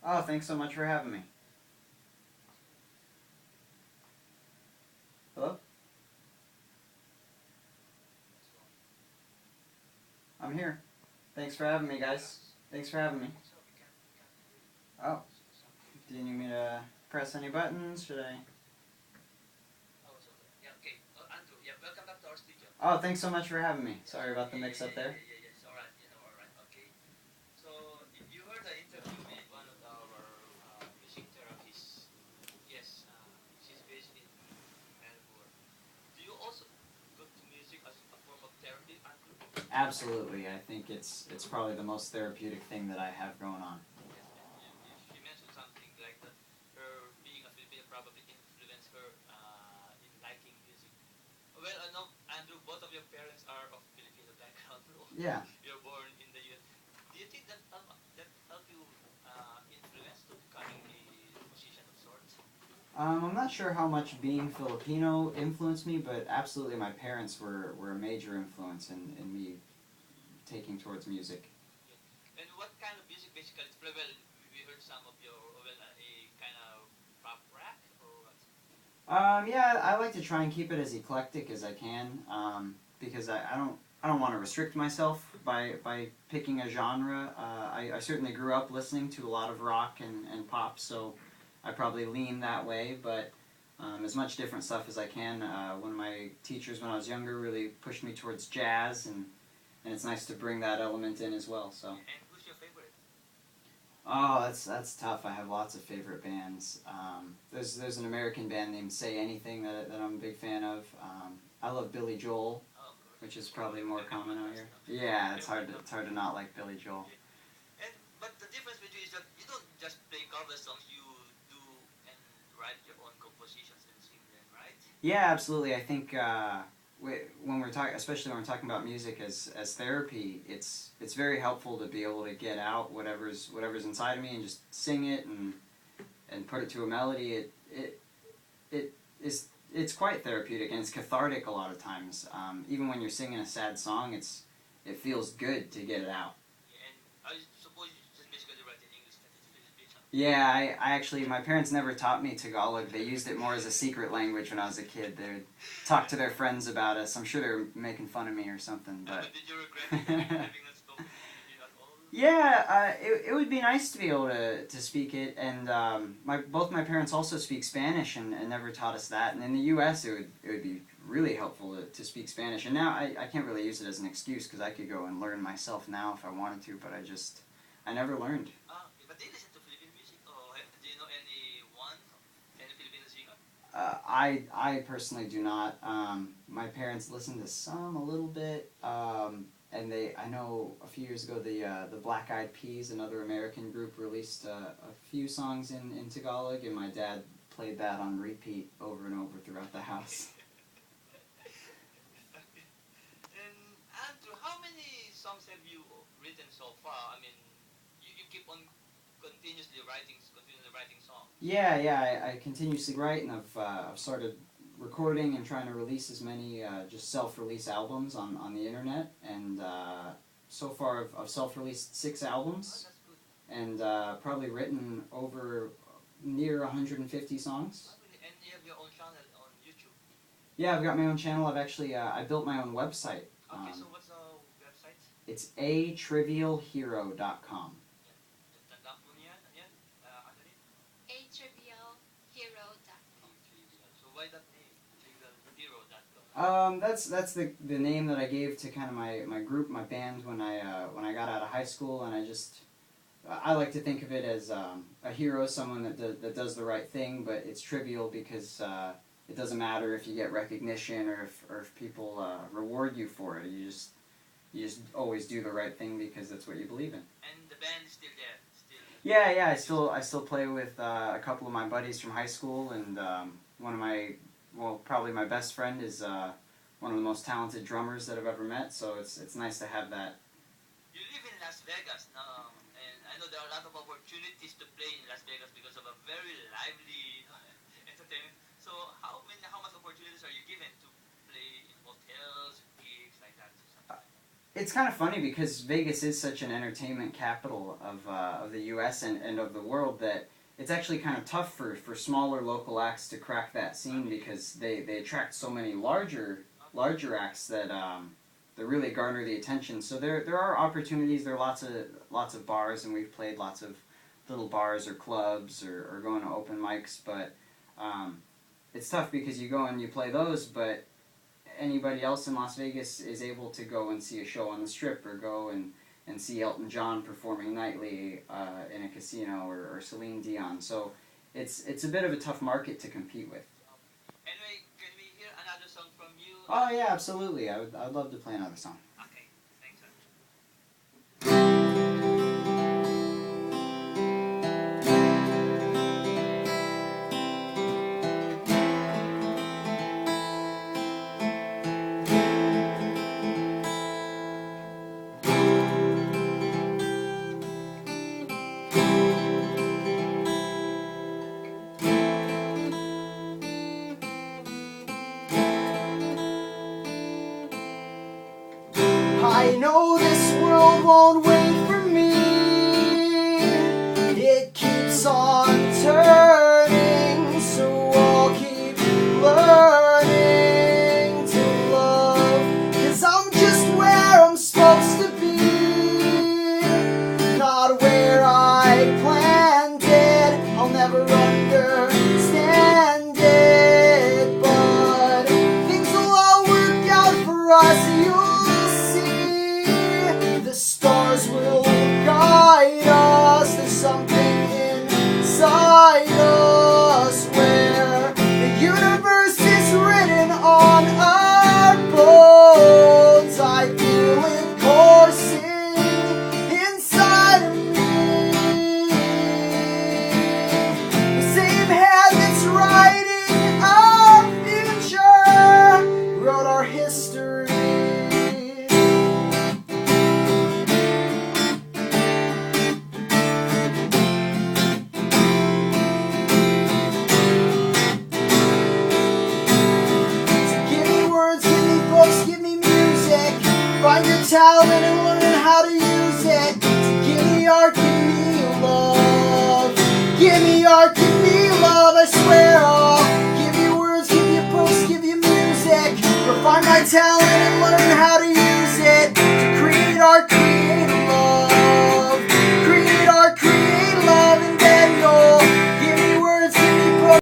Oh, thanks so much for having me. Hello? I'm here. Thanks for having me, guys. Thanks for having me. Oh, do you need me to press any buttons? Should I? Oh, thanks so much for having me. Sorry about the mix-up there. Absolutely. I think it's probably the most therapeutic thing that I have going on. Yeah. I'm not sure how much being Filipino influenced me, but absolutely my parents were a major influence in me taking towards music. Yeah, I like to try and keep it as eclectic as I can, because I don't want to restrict myself by picking a genre. I certainly grew up listening to a lot of rock and pop, so I probably lean that way, but as much different stuff as I can. One of my teachers when I was younger really pushed me towards jazz, and it's nice to bring that element in as well. So. Oh, that's tough. I have lots of favorite bands. There's an American band named Say Anything that I'm a big fan of. I love Billy Joel, which is probably more common out here. Yeah, it's hard to not like Billy Joel. Yeah, absolutely. I think when we're talking, especially when we're talking about music as therapy, it's very helpful to be able to get out whatever's inside of me and just sing it and put it to a melody. It's quite therapeutic and it's cathartic a lot of times. Even when you're singing a sad song, it feels good to get it out. Yeah, I actually, my parents never taught me Tagalog. They used it more as a secret language when I was a kid. They would talk to their friends about us. I'm sure they were making fun of me or something. But did you regret living in Stockholm at all? Yeah, it would be nice to be able to speak it. And both my parents also speak Spanish and never taught us that. And in the U.S., it would be really helpful to speak Spanish. And now I can't really use it as an excuse because I could go and learn myself now if I wanted to, but I never learned. I personally do not. My parents listened to some a little bit, and I know a few years ago the Black Eyed Peas, another American group, released a few songs in Tagalog, and my dad played that on repeat over and over throughout the house. And Andrew, how many songs have you written so far? I mean, you keep on continuously writing songs. Yeah, I continuously write, and I've started recording and trying to release as many just self-release albums on the internet, and so far I've self-released 6 albums, and probably written over near 150 songs. And you have your own channel on YouTube? Yeah, I've got my own channel. I've actually I built my own website. Okay, so what's the website? It's atrivialhero.com. That's the name that I gave to kind of my group, my band when I got out of high school, and I like to think of it as a hero, someone that does the right thing, but it's trivial because it doesn't matter if you get recognition or if people reward you for it. You just always do the right thing because that's what you believe in. And the band is still there. Yeah, I still play with a couple of my buddies from high school, and probably my best friend is one of the most talented drummers that I've ever met, so it's nice to have that. You live in Las Vegas now, and I know there are a lot of opportunities to play in Las Vegas because of a very lively entertainment. So how much opportunities are you given it's kind of funny because Vegas is such an entertainment capital of the U.S. and of the world that it's actually kind of tough for smaller local acts to crack that scene because they attract so many larger acts that really garner the attention. So there are opportunities. There are lots of bars, and we've played lots of little bars or clubs or going to open mics. But it's tough because you go and you play those, but anybody else in Las Vegas is able to go and see a show on the Strip or go and see Elton John performing nightly in a casino or Celine Dion. So it's a bit of a tough market to compete with. Anyway, can we hear another song from you? Oh yeah, absolutely. I'd love to play another song.